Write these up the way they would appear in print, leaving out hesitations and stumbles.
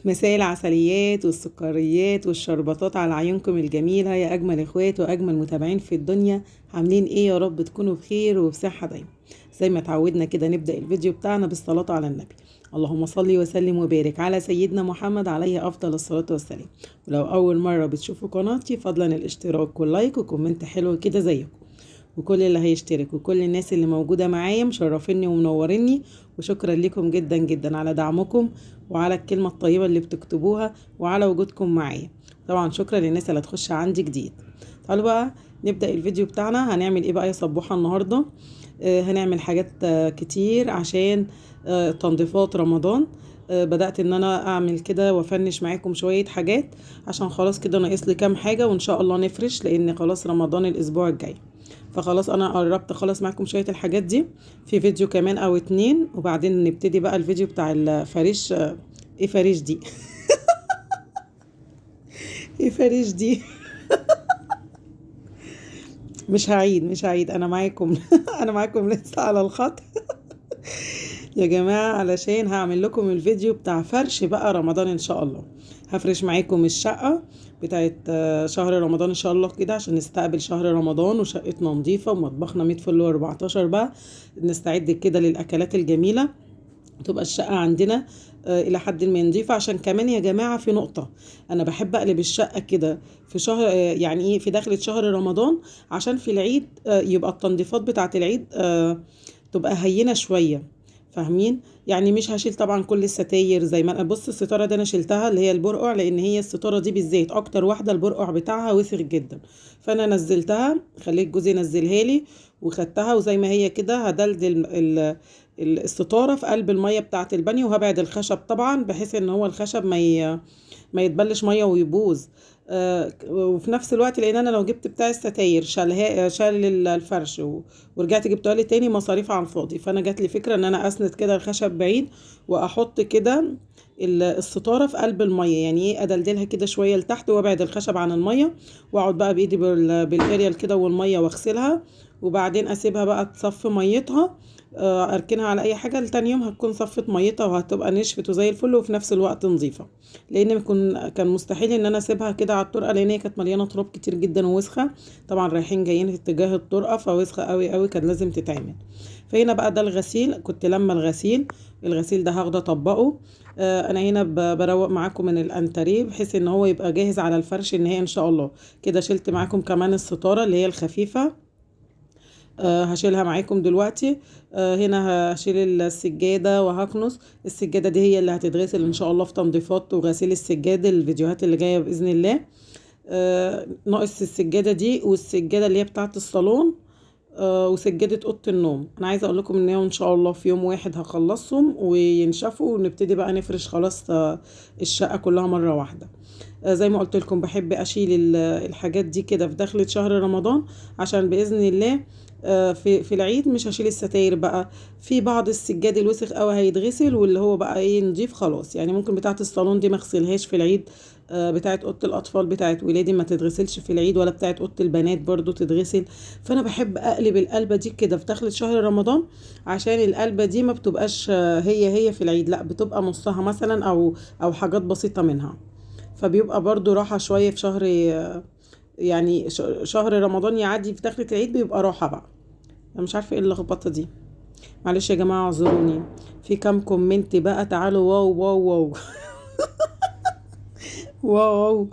مساء العسليات والسكريات والشربطات على عيونكم الجميلة يا أجمل إخوات وأجمل متابعين في الدنيا. عاملين إيه؟ يا رب تكونوا بخير وبصحة دايما. زي ما تعودنا كده نبدأ الفيديو بتاعنا بالصلاة على النبي. اللهم صل وسلم وبارك على سيدنا محمد عليه أفضل الصلاة والسلام. ولو أول مرة بتشوفوا قناتي فضلا الاشتراك واللايك وكومنت حلو كده زيكم، وكل اللي هيشترك وكل الناس اللي موجودة معايا مشرفيني ومنوريني، وشكرا لكم جدا جدا على دعمكم وعلى الكلمة الطيبة اللي بتكتبوها وعلى وجودكم معايا. طبعا شكرا للناس اللي هتخش عندي جديد. تعالوا بقى نبدأ الفيديو بتاعنا. هنعمل ايه بقى يا صبوحة النهاردة؟ هنعمل حاجات كتير عشان تنظيفات رمضان. بدأت ان انا اعمل كده وافنش معاكم شوية حاجات عشان خلاص كده ناقص لي كام حاجة وان شاء الله نفرش، لان خلاص رمضان الاسبوع الجاي. فخلاص انا قربت اخلص معاكم شويه الحاجات دي في فيديو كمان او اتنين، وبعدين نبتدي بقى الفيديو بتاع الفريش. ايه فريش دي؟ ايه فريش دي؟ مش هعيد انا معاكم. انا معاكم لسه على الخط. يا جماعه علشان هعمل لكم الفيديو بتاع فرش بقى رمضان ان شاء الله. هفرش معاكم الشقه بتاعت شهر رمضان ان شاء الله كده عشان نستقبل شهر رمضان وشقتنا نظيفه ومطبخنا 100 فل و14 بقى. نستعد كده للاكلات الجميله، تبقى الشقة عندنا إلى حد ما نضيفة. عشان كمان يا جماعة في نقطة، أنا بحب أقلب الشقة كده في شهر يعني إيه، في داخلة شهر رمضان، عشان في العيد يبقى التنظيفات بتاعة العيد تبقى هينة شوية. فاهمين؟ يعني مش هشيل طبعا كل الستاير زي ما انا. بص الستاره دي انا شلتها اللي هي البرقع، لان هي الستاره دي بالذات اكتر واحده البرقع بتاعها وسخ جدا، فانا نزلتها، خليت جوزي ينزلها لي وخدتها، وزي ما هي كده هدلدل الستاره في قلب الميه بتاعه البانيو، وهبعد الخشب طبعا بحيث ان هو الخشب ما يتبلش ميه ويبوظ. وفي نفس الوقت لان انا لو جبت بتاع الستاير شال الفرش ورجعت جبتها لي تاني مصاريف على الفاضي. فانا جات لي فكره ان انا اسند كده الخشب بعيد واحط كده الستاره في قلب الميه، يعني ايه، ادلدلها كده شويه لتحت وابعد الخشب عن الميه، واقعد بقى بايدي بالاريال كده والميه واغسلها، وبعدين اسيبها بقى تصفي ميتها. اركنها على اي حاجه لتاني يوم هتكون صفت ميتها وهتبقى نشفت وزي الفل وفي نفس الوقت نظيفه. لان كان مستحيل ان انا اسيبها كده على الطرقه، لان هي كانت مليانه تراب كتير جدا ووسخه. طبعا رايحين جايين في اتجاه الطرقه فوسخه قوي قوي، كان لازم تتعمل. فهنا بقى ده الغسيل، كنت لما الغسيل ده هاخده اطبقه. انا هنا بروق معاكم من الانتريه بحيث ان هو يبقى جاهز على الفرش النهائي ان شاء الله. كده شلت معاكم كمان الستاره اللي هي الخفيفه، هشيلها معاكم دلوقتي. هنا هشيل السجادة وهكنس السجادة دي، هي اللي هتتغسل ان شاء الله في تنظيفات وغسيل السجاد الفيديوهات اللي جاية بإذن الله. ناقص السجادة دي والسجادة اللي هي بتاعة الصالون، وسجادة أوضة النوم. أنا عايزة أقول لكم إن إن شاء الله في يوم واحد هخلصهم وينشفوا ونبتدي بقى نفرش خلاص الشقة كلها مرة واحدة. زي ما قلت لكم بحب أشيل الحاجات دي كده في دخلة شهر رمضان عشان بإذن الله في العيد مش هشيل الستاير بقى. في بعض السجاد الوسخ قوي هيتغسل واللي هو بقى ايه نضيف خلاص. يعني ممكن بتاعه الصالون دي ما اغسلهاش في العيد، بتاعه اوضه الاطفال بتاعه ولادي ما تتغسلش في العيد، ولا بتاعه اوضه البنات برضو تتغسل. فانا بحب اقلب القلبه دي كده في دخلة شهر رمضان، عشان القلبه دي ما بتبقاش هي في العيد، لا بتبقى نصها مثلا او حاجات بسيطه منها. فبيبقى برضو راحه شويه في شهر، يعني شهر رمضان يعدي في دخلة العيد بيبقى راحه بقى. انا مش عارفه ايه اللخبطه دي، معلش يا جماعه اعذروني. في كام كومنت بقى، تعالوا واو واو واو. واو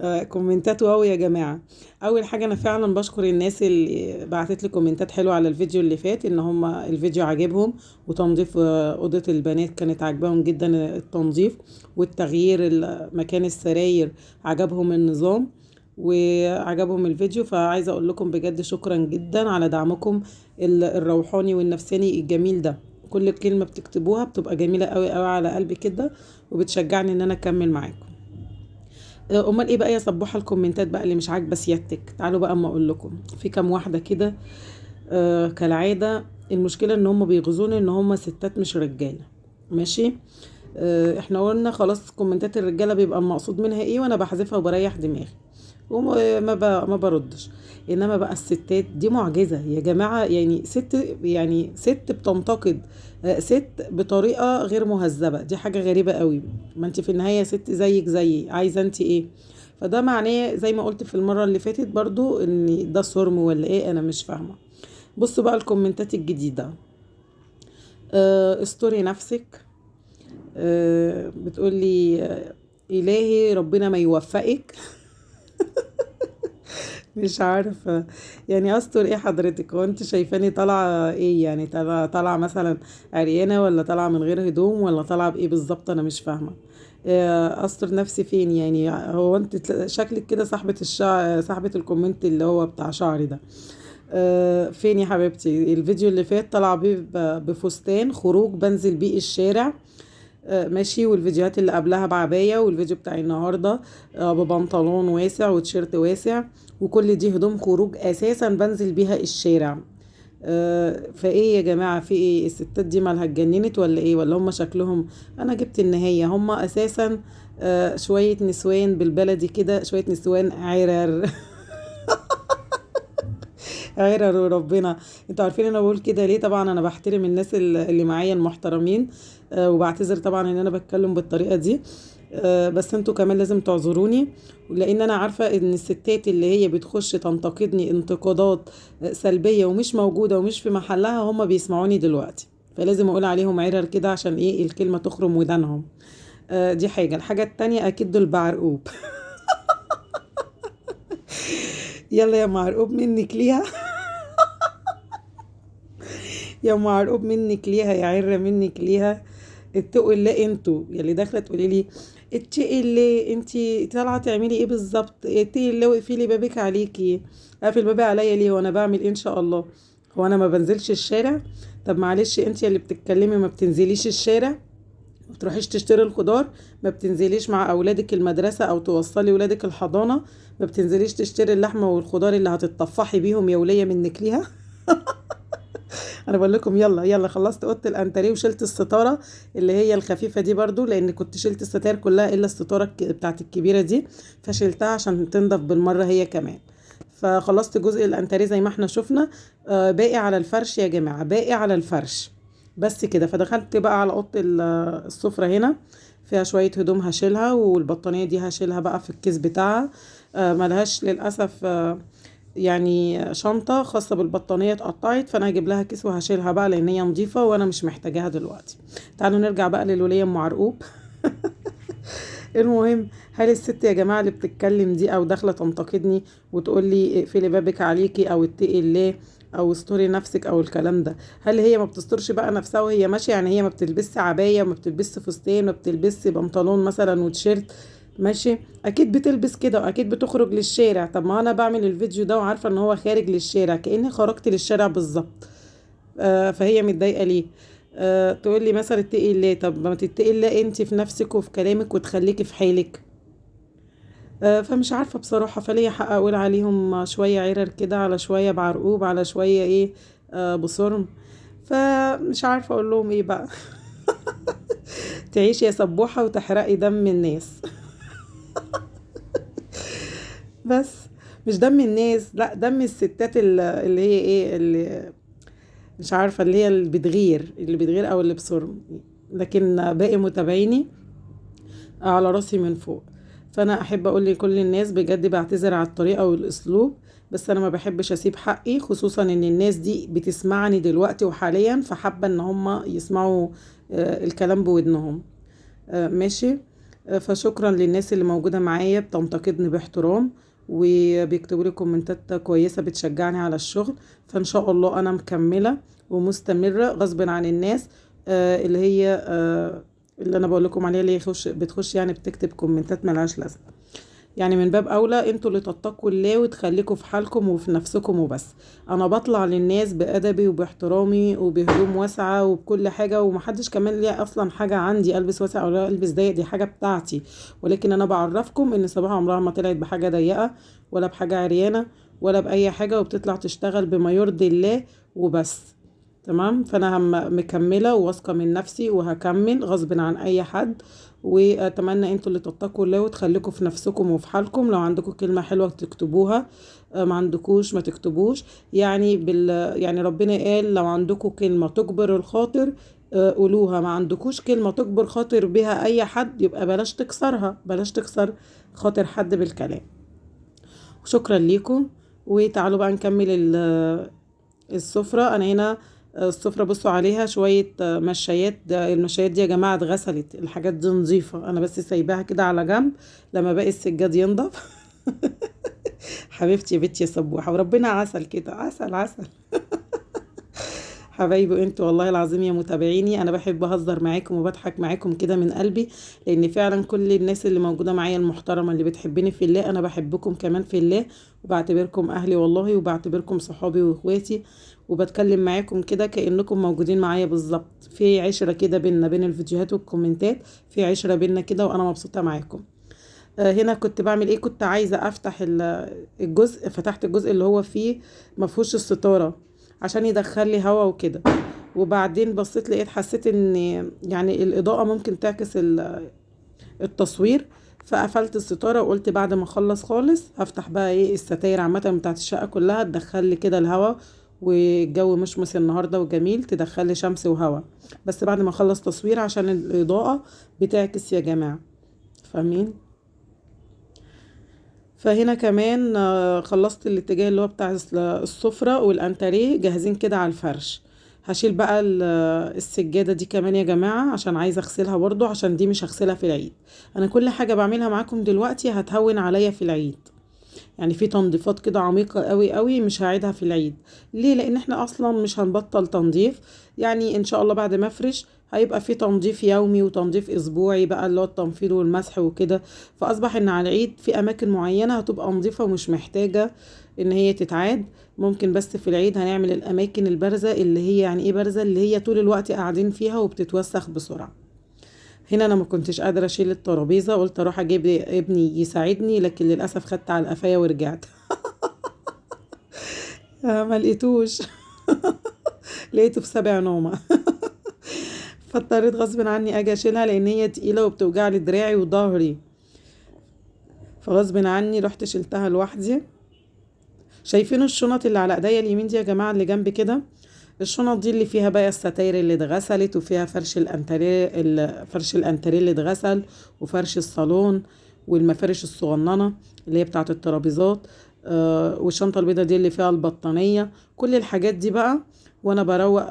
واو. كومنتات واو يا جماعه. اول حاجه انا فعلا بشكر الناس اللي بعتت لي كومنتات حلوه على الفيديو اللي فات، ان هم الفيديو عجبهم وتنظيف اوضه البنات كانت عاجباهم جدا التنظيف والتغيير مكان السراير، عجبهم النظام وعجبهم الفيديو. فعايزه اقول لكم بجد شكرا جدا على دعمكم الروحاني والنفساني الجميل ده. كل كلمه بتكتبوها بتبقى جميله قوي قوي على قلبي كده، وبتشجعني ان انا اكمل معاكم. امال ايه بقى يا صبوحه الكومنتات بقى اللي مش عاجبه سيادتك؟ تعالوا بقى اما اقول لكم. في كام واحده كده كالعاده المشكله ان هم بيغزوني ان هم ستات مش رجاله. ماشي. احنا قلنا خلاص كومنتات الرجاله بيبقى المقصود منها ايه، وانا بحذفها وبريح دماغي. ما بردش. انما بقى الستات دي معجزة يا جماعة، يعني ست بتنتقد ست بطريقة غير مهذبة، دي حاجة غريبة قوي. ما انت في النهاية ست زيك زيي، عايزة انت ايه؟ فده معناه زي ما قلت في المرة اللي فاتت برضو ان ده صرم ولا ايه، انا مش فاهمة. بصوا بقى الكومنتات الجديدة. استوري نفسك. بتقولي إلهي ربنا ما يوفقك. مش عارفة يعني أستر إيه حضرتك؟ هو أنت شايفاني طالعة إيه يعني؟ طالعة مثلا عريانة، ولا طالعة من غير هدوم، ولا طالعة بإيه بالظبط؟ أنا مش فاهمة. أستر نفسي فين يعني؟ هو أنت شكلك كده صاحبة صاحبة الكومنت اللي هو بتاع شعري ده. فين يا حبيبتي؟ الفيديو اللي فات طلع بيه بفستان خروج بنزل بيه الشارع. ماشي. والفيديوهات اللي قبلها بعباية، والفيديو بتاع النهاردة ببنطلون واسع وتيشيرت واسع، وكل دي هدوم خروج اساسا بنزل بيها الشارع. فايه يا جماعة؟ في ايه؟ الستات دي مالها اتجننت ولا ايه؟ ولا هم شكلهم؟ انا جبت النهاية هم اساسا شوية نسوان بالبلدي كده، شوية نسوان عرر. عرر وربنا. انتوا عارفين انا بقول كده ليه؟ طبعا انا بحترم الناس اللي معايا المحترمين، وبعتذر طبعا ان انا بتكلم بالطريقة دي. بس انتوا كمان لازم تعذروني، لان انا عارفة ان الستات اللي هي بتخش تنتقدني انتقادات سلبية ومش موجودة ومش في محلها، هم بيسمعوني دلوقتي، فلازم اقول عليهم عرر كده عشان ايه؟ الكلمة تخرم ودانهم. دي حاجة. الحاجة التانية اكيد دول بعرقوب. يلا يا معرقوب منك ليها. يا معرقوب منك ليها، يا عرة منك ليها. اتقوا الله انتوا يلي داخله تقولي لي اتقي الله، انتي طالعه تعملي ايه بالظبط؟ اتقي الله واقفلي بابك عليكي. قافل بابي عليا ليه وانا بعمل ايه ان شاء الله؟ هو انا ما بنزلش الشارع؟ طب معلش، انتي اللي بتتكلمي ما بتنزليش الشارع؟ ما بتروحيش تشتري الخضار؟ ما بتنزليش مع اولادك المدرسه او توصلي ولادك الحضانه؟ ما بتنزليش تشتري اللحمه والخضار اللي هتتطفحي بيهم يوليه منك ليها؟ انا بقول لكم يلا يلا، خلصت اوضه الانتريه وشلت الستاره اللي هي الخفيفه دي برضو، لان كنت شلت الستاير كلها الا الستاره بتاعت الكبيره دي، فشلتها عشان تنضف بالمره هي كمان. فخلصت جزء الانتريه زي ما احنا شفنا. باقي على الفرش يا جماعه، باقي على الفرش. بس كده. فدخلت بقى على اوضه السفره هنا، فيها شويه هدوم هشيلها، والبطانيه دي هشيلها بقى في الكيس بتاعها. ملهاش للاسف يعني شنطة خاصة بالبطانية اتقطعت، فانا هجيب لها كيس وهشيلها بقى لان هي نظيفة وانا مش محتاجاها دلوقتي. تعالوا نرجع بقى للولية ام عرقوب. المهم، هل الست يا جماعة اللي بتتكلم دي او داخلة تنتقدني وتقول لي اقفلي بابك عليكي او اتقي الله او استوري نفسك او الكلام ده، هل هي ما بتسترش بقى نفسها وهي ماشية؟ يعني هي ما بتلبسش عباية، ما بتلبسش فستان، ما بتلبسش بنطلون مثلا وتيشيرت؟ ماشي. اكيد بتلبس كده واكيد بتخرج للشارع. طب ما انا بعمل الفيديو ده وعارفه ان هو خارج للشارع، كاني خرجت للشارع بالظبط. فهي متضايقه ليه؟ تقول لي مثلا اتقي الله. طب ما تتقي الله انت في نفسك وفي كلامك وتخليكي في حالك. فمش عارفه بصراحه، فليا حق اقول عليهم شويه عرر كده، على شويه بعرقوب، على شويه ايه؟ بصرم. فمش عارفه اقول لهم ايه بقى. تعيشي يا سبوحه وتحرقي دم الناس. بس مش دم الناس، لا، دم الستات اللي هي ايه، اللي مش عارفة، اللي هي اللي بتغير او اللي بصرم. لكن باقي متابعيني على راسي من فوق. فانا احب اقول لكل الناس بجد بعتذر على الطريقة والاسلوب، بس انا ما بحبش اسيب حقي، خصوصا ان الناس دي بتسمعني دلوقتي وحاليا، فحابة ان هم يسمعوا الكلام بودنهم. ماشي. فشكرا للناس اللي موجودة معايا بتنتقدني باحترام وبيكتبوا لي كومنتات كويسة بتشجعني على الشغل. فإن شاء الله أنا مكملة ومستمرة غصب عن الناس اللي هي اللي أنا بقول لكم عليها، اللي هي بتخش يعني بتكتب كومنتات ملهاش لازمة. يعني من باب اولى انتوا اللي تتقوا الله وتخليكوا في حالكم وفي نفسكم وبس. انا بطلع للناس بادبي وباحترامي وبهدوم واسعه وبكل حاجه، ومحدش كمان ليها اصلا حاجه عندي البس واسع او لا البس ضيق، دي حاجه بتاعتي. ولكن انا بعرفكم ان صباح عمرها ما طلعت بحاجه ضيقه ولا بحاجه عريانه ولا باي حاجه، وبتطلع تشتغل بما يرضي الله وبس. تمام. فانا مكمله وواثقه من نفسي وهكمل غصب عن اي حد. واتمنى انتوا اللي تتقوا الله وتخليكم في نفسكم وفي حالكم. لو عندكم كلمه حلوه تكتبوها، ما عندكوش ما تكتبوش. يعني يعني ربنا قال لو عندكم كلمه تجبر الخاطر قولوها. ما عندكوش كلمه تجبر خاطر بها اي حد، يبقى بلاش تكسرها، بلاش تكسر خاطر حد بالكلام. شكرا ليكم. وتعالوا بقى نكمل السفرة. انا هنا السفرة بصوا عليها شوية مشايات. المشايات دي يا جماعة اتغسلت، الحاجات دي نظيفة، انا بس سايباها كده على جنب لما باقي السجاد ينضف. حبيبتي يا بنتي يا سبوحة، وربنا عسل كده، عسل عسل. حبايبي انتوا والله العظيم يا متابعيني، انا بحب اهزر معاكم وبضحك معاكم كده من قلبي، لان فعلا كل الناس اللي موجوده معايا المحترمه اللي بتحبني في الله، انا بحبكم كمان في الله، وبعتبركم اهلي والله، وبعتبركم صحابي واخواتي، وبتكلم معاكم كده كانكم موجودين معايا بالظبط. في عشره كده بينا بين الفيديوهات والكومنتات، في عشره بينا كده، وانا مبسوطه معاكم. هنا كنت بعمل ايه؟ كنت عايزه افتح الجزء، فتحت الجزء اللي هو فيه مفهوش الستاره عشان يدخل لي هوا وكده. وبعدين بصيت لقيت، حسيت ان يعني الاضاءه ممكن تعكس التصوير، فقفلت الستاره وقلت بعد ما اخلص خالص هفتح بقى ايه الستاير عامه بتاعت الشقه كلها تدخل لي كده الهوا. والجو مشمس النهارده وجميل، تدخل لي شمس وهوا، بس بعد ما اخلص تصوير عشان الاضاءه بتعكس يا جماعه، فاهمين؟ فهنا كمان خلصت الاتجاه اللي هو بتاع السفرة والانتريه جاهزين كده على الفرش. هشيل بقى السجادة دي كمان يا جماعة عشان عايزة اغسلها برضو، عشان دي مش هغسلها في العيد. انا كل حاجة بعملها معاكم دلوقتي هتهون عليا في العيد، يعني في تنظيفات كده عميقة قوي قوي مش هعيدها في العيد. ليه؟ لان احنا اصلا مش هنبطل تنظيف. يعني ان شاء الله بعد ما افرش هيبقى في تنظيف يومي وتنظيف اسبوعي بقى، اللي هو التنفيذ والمسح وكده. فاصبح ان على العيد في اماكن معينة هتبقى نظيفة ومش محتاجة ان هي تتعاد. ممكن بس في العيد هنعمل الاماكن البارزة، اللي هي يعني ايه بارزة؟ اللي هي طول الوقت قاعدين فيها وبتتوسخ بسرعة. هنا انا ما كنتش قادره اشيل الترابيزه، قلت اروح اجيب ابني يساعدني، لكن للاسف خدت على القفايه ورجعت. ما لقيتوش. لقيته في سابع نومه. فاضطريت غصب عني اجي اشيلها لان هي تقيله وبتوجع لي دراعي وظهري، فغصب عني رحت شلتها لوحدي. شايفين الشنط اللي على ايديا اليمين دي يا جماعه اللي جنب كده؟ الشنط دي اللي فيها بقى الستاير اللي اتغسلت، وفيها فرش الانتريه، فرش الانتريه اللي اتغسل، وفرش الصالون، والمفارش الصغننه اللي هي بتاعه الترابيزات. والشنطه البيضه دي اللي فيها البطانيه. كل الحاجات دي بقى وانا بروق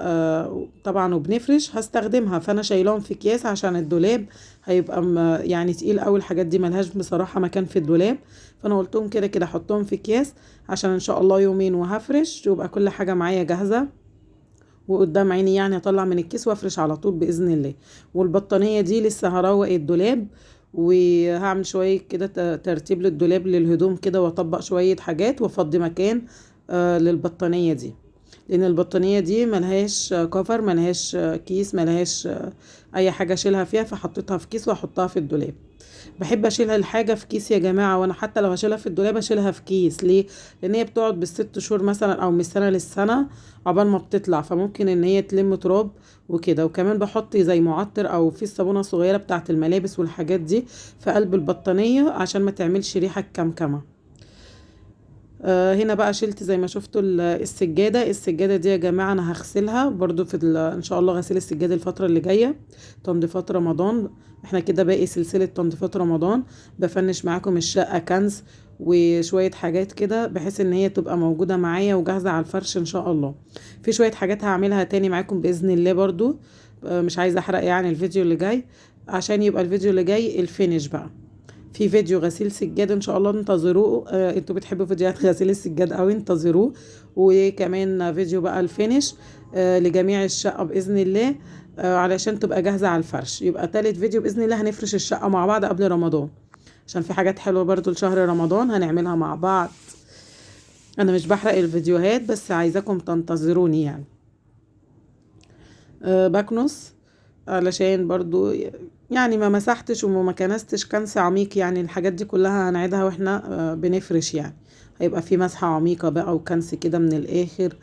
طبعا وبنفرش هستخدمها، فانا شايلهم في اكياس عشان الدولاب هيبقى يعني تقيل قوي. الحاجات دي ملهاش بصراحه مكان في الدولاب، فانا قلتهم كده كده احطهم في اكياس عشان ان شاء الله يومين وهفرش ويبقى كل حاجه معايا جاهزه وقدام عيني، يعني اطلع من الكيس وافرش على طول باذن الله. والبطانيه دي لسه هروق الدولاب، وهعمل شويه كده ترتيب للدولاب للهدوم كده، واطبق شويه حاجات وافضي مكان للبطانيه دي، لان البطانيه دي ملهاش كفر، ملهاش كيس، ملهاش اي حاجه اشيلها فيها، فحطيتها في كيس واحطها في الدولاب. بحب اشيلها الحاجه في كيس يا جماعه، وانا حتى لو هشيلها في الدولاب اشيلها في كيس. ليه؟ لان هي بتقعد بالست شهور مثلا او من السنه للسنه عقبال ما بتطلع، فممكن ان هي تلم تراب وكده. وكمان بحط زي معطر او في الصابونه الصغيره بتاعه الملابس والحاجات دي في قلب البطانيه عشان ما تعملش ريحه كمكمه. هنا بقى شلت زي ما شفتوا السجادة دي يا جماعة انا هغسلها برضو في ان شاء الله، غسيل السجادة الفترة اللي جاية، تنظيفات رمضان. احنا كده باقي سلسلة تنظيفات رمضان، بفنش معاكم الشقة كنز وشوية حاجات كده بحيث ان هي تبقى موجودة معايا وجاهزة على الفرش ان شاء الله. في شوية حاجات هعملها تاني معاكم بإذن الله برضو. مش عايزة احرق يعني الفيديو اللي جاي، عشان يبقى الفيديو اللي جاي الفينش بقى. في فيديو غسيل سجاد ان شاء الله انتظروه. انتوا بتحبوا فيديوهات غسيل السجاد اوي، انتظروه. وكمان فيديو بقى الفينش لجميع الشقة بإذن الله، علشان تبقى جاهزة على الفرش. يبقى تالت فيديو بإذن الله هنفرش الشقة مع بعض قبل رمضان، عشان في حاجات حلوة برضو لشهر رمضان هنعملها مع بعض. انا مش بحرق الفيديوهات بس عايزاكم تنتظروني يعني. بكنس علشان برضو يعني ما مسحتش وما كنستش كنس عميق، يعني الحاجات دي كلها هنعيدها واحنا بنفرش، يعني هيبقى في مسحة عميقة بقى وكنس كده من الاخر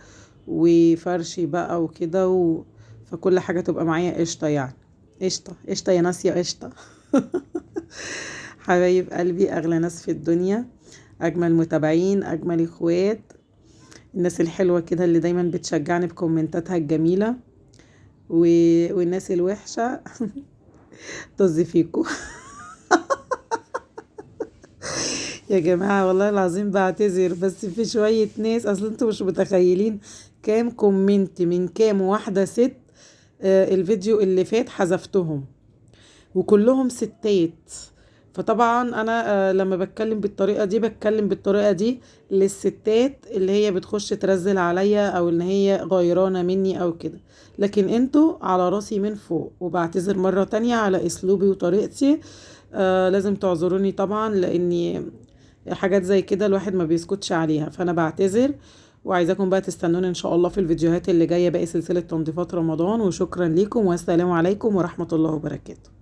وفرشي بقى وكده فكل حاجة تبقى معايا قشطة يعني. قشطة قشطة يا ناس يا قشطة. حبايب قلبي، أغلى ناس في الدنيا، أجمل متابعين، أجمل إخوات، الناس الحلوة كده اللي دايما بتشجعني بكومنتاتها الجميلة، والناس الوحشة طز فيكو. يا جماعة والله العظيم بعتذر، بس في شوية ناس، أصل انتوا مش متخيلين كام كومنت من كام واحدة ست. الفيديو اللي فات حذفتهم وكلهم ستات. فطبعا انا لما بتكلم بالطريقة دي للستات اللي هي بتخش ترزل عليا او ان هي غيرانة مني او كده. لكن انتوا على راسي من فوق، وبعتذر مرة تانية على اسلوبي وطريقتي. لازم تعذروني طبعا، لاني حاجات زي كده الواحد ما بيسكتش عليها، فانا بعتذر. وعايزاكم بقى تستنوني ان شاء الله في الفيديوهات اللي جاية باقي سلسلة تنظيفات رمضان. وشكرا لكم، والسلام عليكم ورحمة الله وبركاته.